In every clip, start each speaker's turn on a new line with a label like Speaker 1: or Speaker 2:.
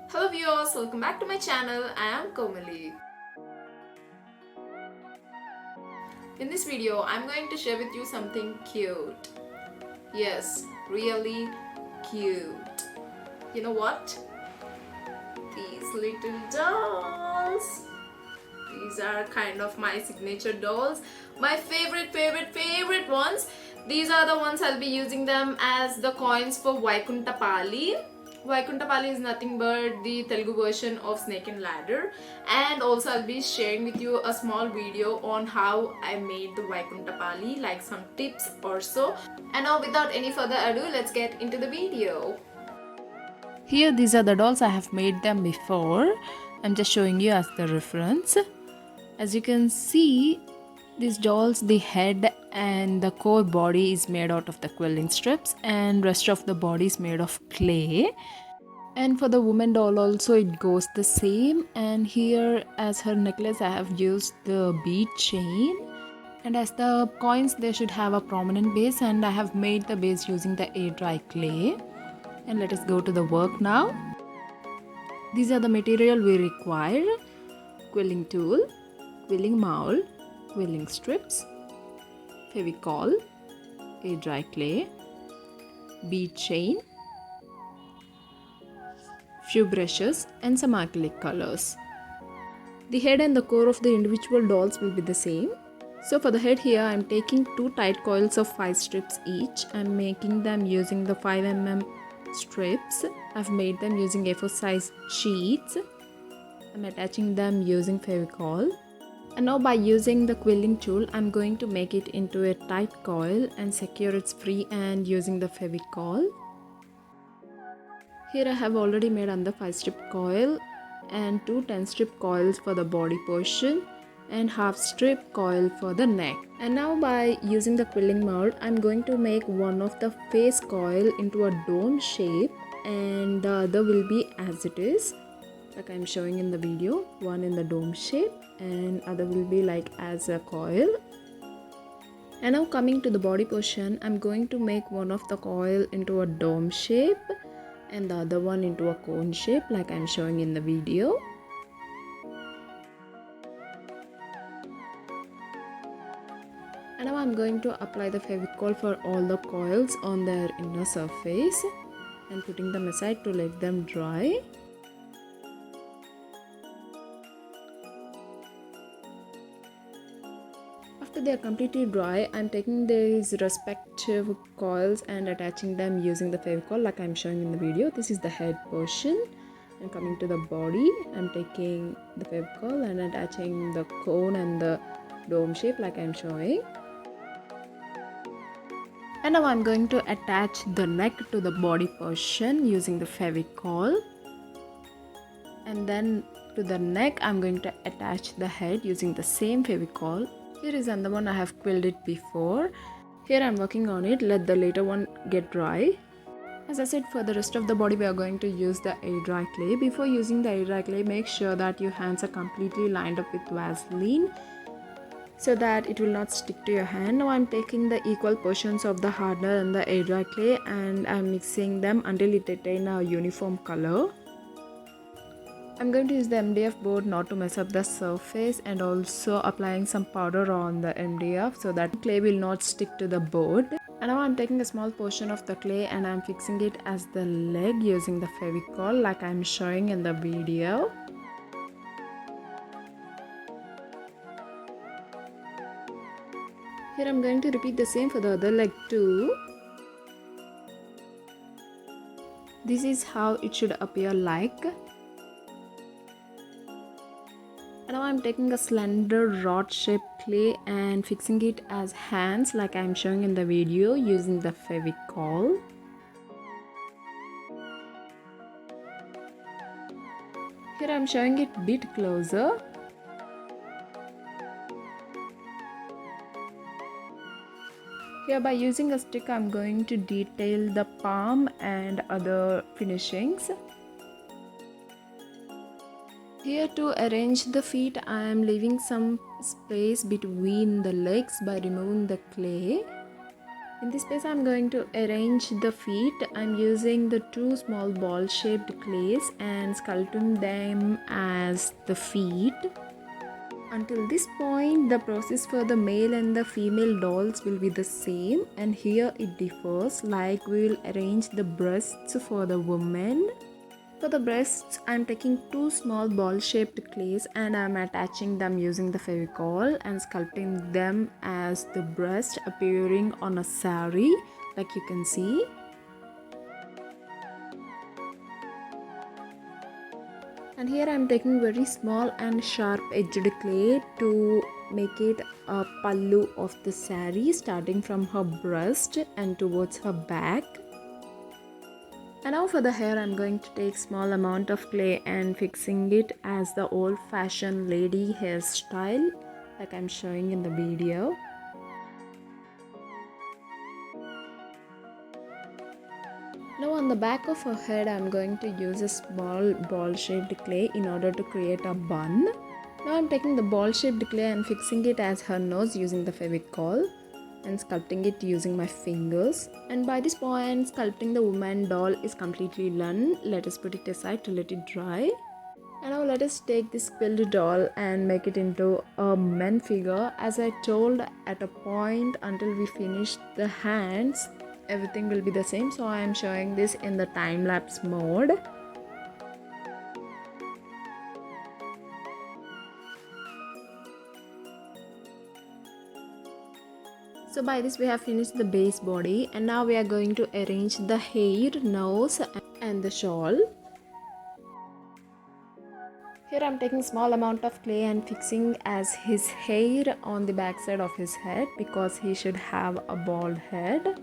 Speaker 1: Hello viewers, welcome back to my channel. I am Komali. In this video, I'm going to share with you something cute. Yes, really cute. You know what? These little dolls. These are kind of my signature dolls. My favorite ones. These are the ones I'll be using them as the coins for Vaikuntapali. Vaikuntapali is nothing but the Telugu version of Snake and Ladder, and also I'll be sharing with you a small video on how I made the Vaikuntapali, like some tips or so. And now without any further ado, let's get into the video.
Speaker 2: Here these are the dolls. I have made them before. I'm just showing you as the reference. As you can see, these dolls, the head and the core body is made out of the quilling strips and rest of the body is made of clay. And for the woman doll also it goes the same, and here as her necklace I have used the bead chain, and as the coins they should have a prominent base, and I have made the base using the air dry clay. And let us go to the work now. These are the material we require: quilling tool, quilling mold, quilling strips, fevicol, air dry clay, bead chain, few brushes and some acrylic colors. The head and the core of the individual dolls will be the same. So for the head here I am taking 2 tight coils of 5 strips each. I am making them using the 5 mm strips. I have made them using A4 size sheets. I am attaching them using fevicol. And now by using the quilling tool I am going to make it into a tight coil and secure its free end using the fevicol. Here I have already made another 5 strip coil and 2 10 strip coils for the body portion and half strip coil for the neck. And now by using the quilling mold I am going to make one of the face coil into a dome shape, and the other will be as it is, like I am showing in the video. One in the dome shape and other will be like as a coil. And now coming to the body portion, I'm going to make one of the coil into a dome shape and the other one into a cone shape like I'm showing in the video. And now I'm going to apply the fevicol for all the coils on their inner surface and putting them aside to let them dry. After they are completely dry, I am taking these respective coils and attaching them using the fevicol like I am showing in the video. This is the head portion, and coming to the body, I am taking the fevicol and attaching the cone and the dome shape like I am showing. And now I am going to attach the neck to the body portion using the fevicol, and then to the neck I am going to attach the head using the same fevicol. Here is another one I have quilled it before. Here I am working on it, let the later one get dry. As I said, for the rest of the body we are going to use the air dry clay. Before using the air dry clay, make sure that your hands are completely lined up with Vaseline so that it will not stick to your hand. Now I am taking the equal portions of the hardener and the air dry clay and I am mixing them until it attains a uniform color. I'm going to use the MDF board not to mess up the surface, and also applying some powder on the MDF so that clay will not stick to the board. And now I'm taking a small portion of the clay and I'm fixing it as the leg using the fevicol like I'm showing in the video. Here I'm going to repeat the same for the other leg too. This is how it should appear like. And now I'm taking a slender rod shaped clay and fixing it as hands like I'm showing in the video using the fevicol. Here I'm showing it a bit closer. Here by using a stick I'm going to detail the palm and other finishings. Here to arrange the feet I am leaving some space between the legs by removing the clay. In this space, I'm going to arrange the feet. I'm using the two small ball-shaped clays and sculpting them as the feet. Until this point, the process for the male and the female dolls will be the same, and here it differs, like we will arrange the breasts for the woman. For the breasts, I am taking two small ball-shaped clays and I am attaching them using the Fevicol and sculpting them as the breast appearing on a saree, like you can see. And here I am taking very small and sharp edged clay to make it a pallu of the saree, starting from her breast and towards her back. And now for the hair, I'm going to take small amount of clay and fixing it as the old-fashioned lady hairstyle, like I'm showing in the video. Now on the back of her head, I'm going to use a small ball-shaped clay in order to create a bun. Now I'm taking the ball-shaped clay and fixing it as her nose using the Fevicol and sculpting it using my fingers. And by this point, sculpting the woman doll is completely done. Let us put it aside to let it dry. And now let us take this quilled doll and make it into a man figure. As I told at a point, until we finish the hands, everything will be the same. So I am showing this in the time-lapse mode. So by this we have finished the base body, and now we are going to arrange the hair, nose and the shawl. Here I am taking small amount of clay and fixing as his hair on the back side of his head, because he should have a bald head.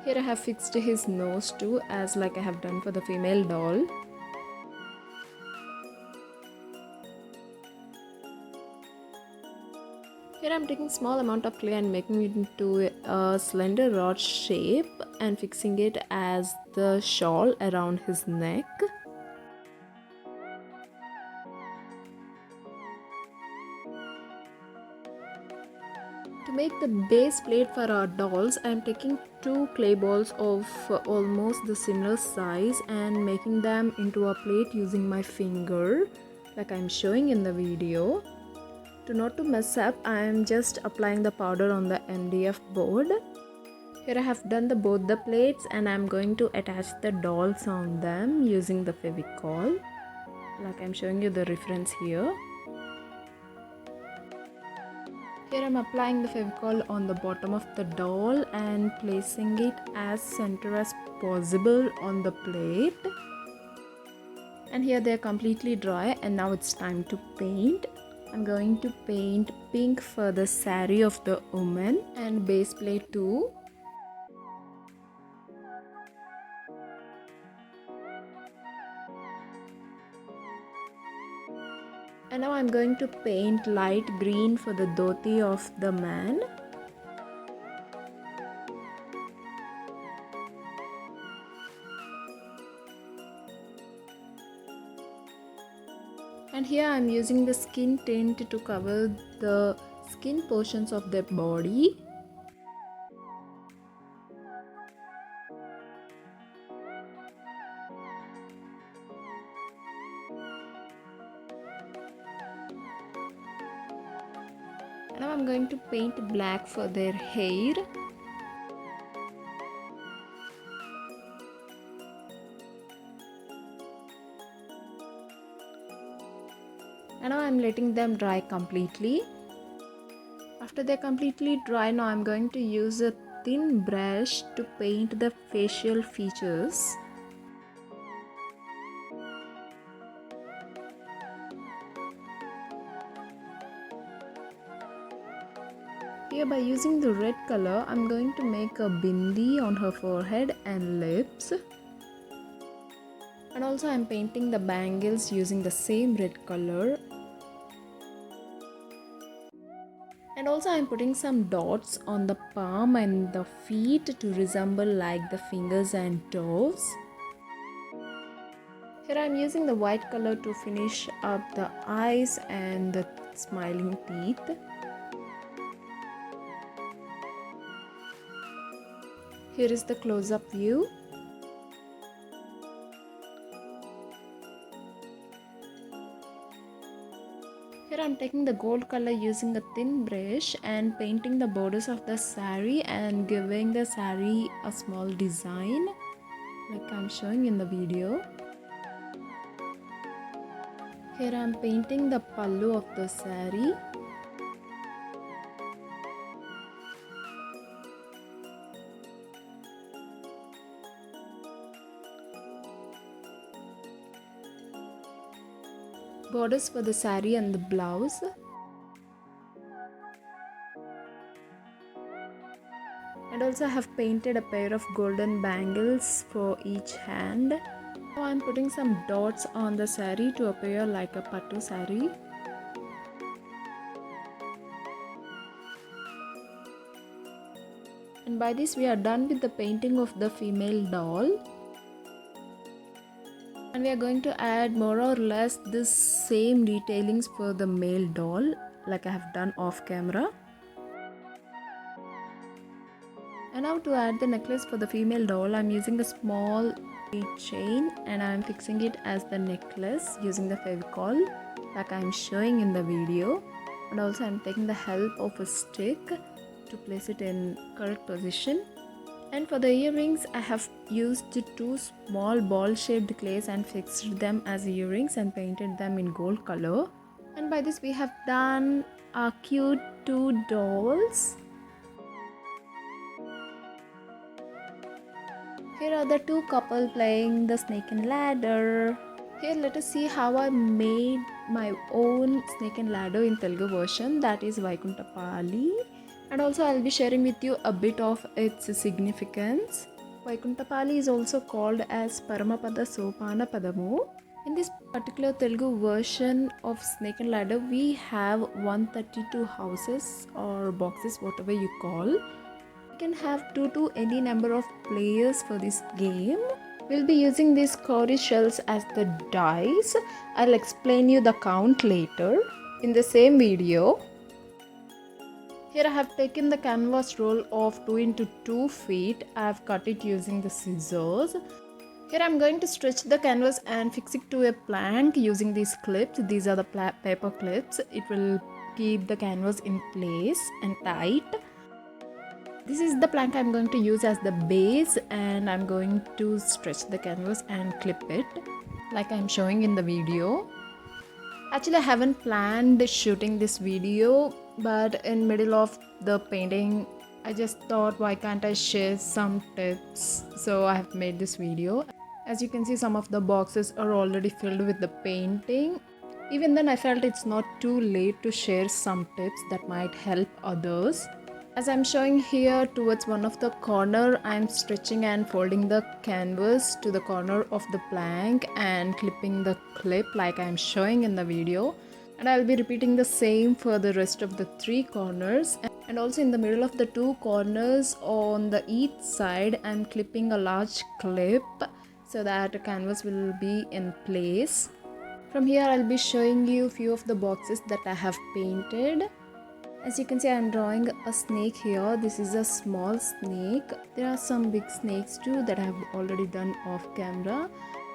Speaker 2: Here I have fixed his nose too, as like I have done for the female doll. Here I am taking small amount of clay and making it into a slender rod shape and fixing it as the shawl around his neck. To make the base plate for our dolls, I am taking two clay balls of almost the similar size and making them into a plate using my finger, like I am showing in the video. Not to mess up, I am just applying the powder on the MDF board. Here I have done both the plates and I am going to attach the dolls on them using the Fevicol, like I am showing you the reference here. Here I am applying the Fevicol on the bottom of the doll and placing it as center as possible on the plate. And here they are completely dry, and now it's time to paint. I'm going to paint pink for the saree of the woman and base plate too. And now I'm going to paint light green for the dhoti of the man. And here I am using the skin tint to cover the skin portions of their body. Now I'm going to paint black for their hair. And now I'm letting them dry completely. After they're completely dry, now I'm going to use a thin brush to paint the facial features. Here by using the red color, I'm going to make a bindi on her forehead and lips. And also I'm painting the bangles using the same red color. And also I'm putting some dots on the palm and the feet to resemble like the fingers and toes. Here I'm using the white color to finish up the eyes and the smiling teeth. Here is the close-up view. Here I'm taking the gold color using a thin brush and painting the borders of the saree and giving the saree a small design like I'm showing in the video. Here I'm painting the pallu of the saree. Borders for the saree and the blouse. And also I have painted a pair of golden bangles for each hand. Now I am putting some dots on the saree to appear like a pattu saree. And by this we are done with the painting of the female doll. And we are going to add more or less this same detailings for the male doll like I have done off camera. And now to add the necklace for the female doll, I am using a small bead chain and I am fixing it as the necklace using the Fevicol like I am showing in the video. And also I am taking the help of a stick to place it in correct position. And for the earrings, I have used 2 small ball shaped clays and fixed them as earrings and painted them in gold color. And by this we have done our cute 2 dolls. Here are the 2 couple playing the snake and ladder. Here let us see how I made my own snake and ladder in Telugu version, that is Vaikuntapali. And also I'll be sharing with you a bit of its significance. Vaikuntapali is also called as Paramapada Sopana Padamu. In this particular Telugu version of snake and ladder, we have 132 houses or boxes, whatever you call. You can have 2 to any number of players for this game. We'll be using these cowrie shells as the dice. I'll explain you the count later in the same video. Here I have taken the canvas roll of 2 into 2 feet. I have cut it using the scissors. Here I am going to stretch the canvas and fix it to a plank using these clips. These are the paper clips. It will keep the canvas in place and tight. This is the plank I am going to use as the base and I am going to stretch the canvas and clip it like I am showing in the video. Actually, I haven't planned shooting this video, but in middle of the painting, I just thought why can't I share some tips, so I have made this video. As you can see, some of the boxes are already filled with the painting. Even then, I felt it's not too late to share some tips that might help others. As I'm showing here towards one of the corner, I'm stretching and folding the canvas to the corner of the plank and clipping the clip like I'm showing in the video. And I'll be repeating the same for the rest of the 3 corners. And also in the middle of the 2 corners on the each side, I'm clipping a large clip so that the canvas will be in place. From here, I'll be showing you a few of the boxes that I have painted. As you can see, I am drawing a snake here. This is a small snake. There are some big snakes too that I have already done off camera.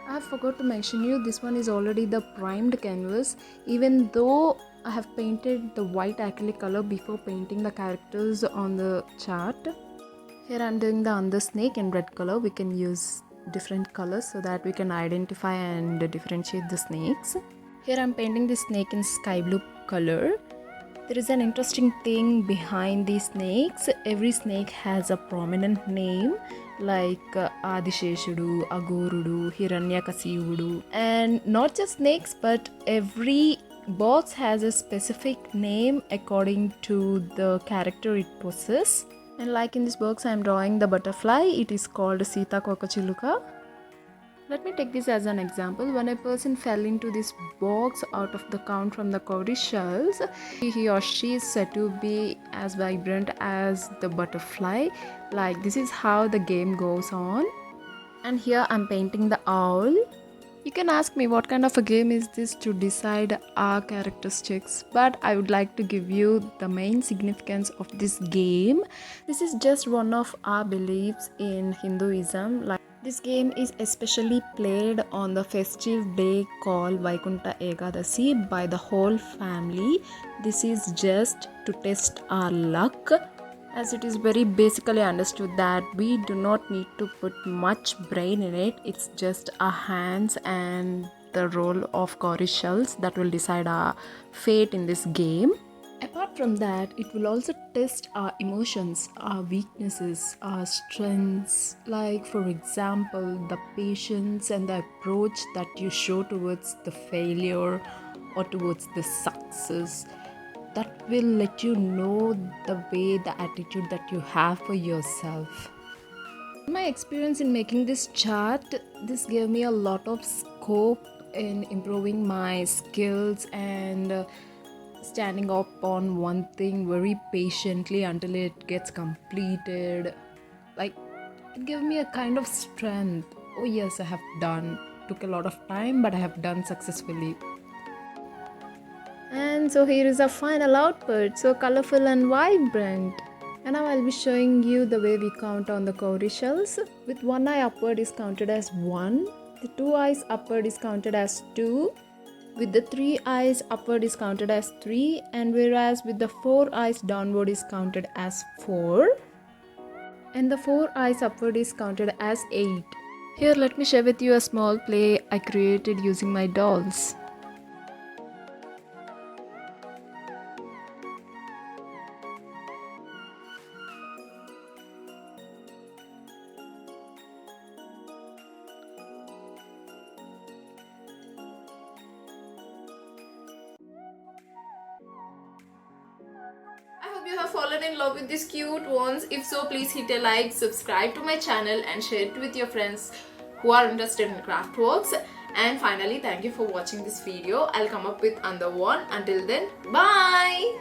Speaker 2: I have forgot to mention you, this one is already the primed canvas. Even though I have painted the white acrylic color before painting the characters on the chart. Here I am doing the under snake in red color. We can use different colors so that we can identify and differentiate the snakes. Here I am painting the snake in sky blue color. There is an interesting thing behind these snakes. Every snake has a prominent name like Adisheshudu, Agorudu, Hiranyakasivudu. And not just snakes, but every box has a specific name according to the character it possesses. And like in this box, I am drawing the butterfly. It is called Sita Kokachiluka. Let me take this as an example. When a person fell into this box out of the count from the cowrie shells, he or she is said to be as vibrant as the butterfly. Like this is how the game goes on. And here I'm painting the owl. You can ask me what kind of a game is this to decide our characteristics, but I would like to give you the main significance of this game. This is just one of our beliefs in Hinduism. Like this game is especially played on the festive day called Vaikuntapali by the whole family. This is just to test our luck, as it is very basically understood that we do not need to put much brain in it. It's just our hands and the roll of cowrie shells that will decide our fate in this game. Apart from that, it will also test our emotions, our weaknesses, our strengths. Like, for example, the patience and the approach that you show towards the failure or towards the success. That will let you know the way, the attitude that you have for yourself. My experience in making this chart, this gave me a lot of scope in improving my skills and standing up on one thing very patiently until it gets completed. Like, it gave me a kind of strength. Oh yes, I have done. Took a lot of time, but I have done successfully. And so here is our final output, so colorful and vibrant. And now I'll be showing you the way we count on the cowrie shells. With one eye upward is counted as 1, the 2 eyes upward is counted as 2, with the 3 eyes upward is counted as 3, and whereas with the 4 eyes downward is counted as 4, and the 4 eyes upward is counted as 8. Here let me share with you a small play I created using my dolls.
Speaker 1: I hope you have fallen in love with these cute ones. If so, please hit a like, subscribe to my channel and share it with your friends who are interested in craft works. And finally, thank you for watching this video. I'll come up with another one. Until then, bye!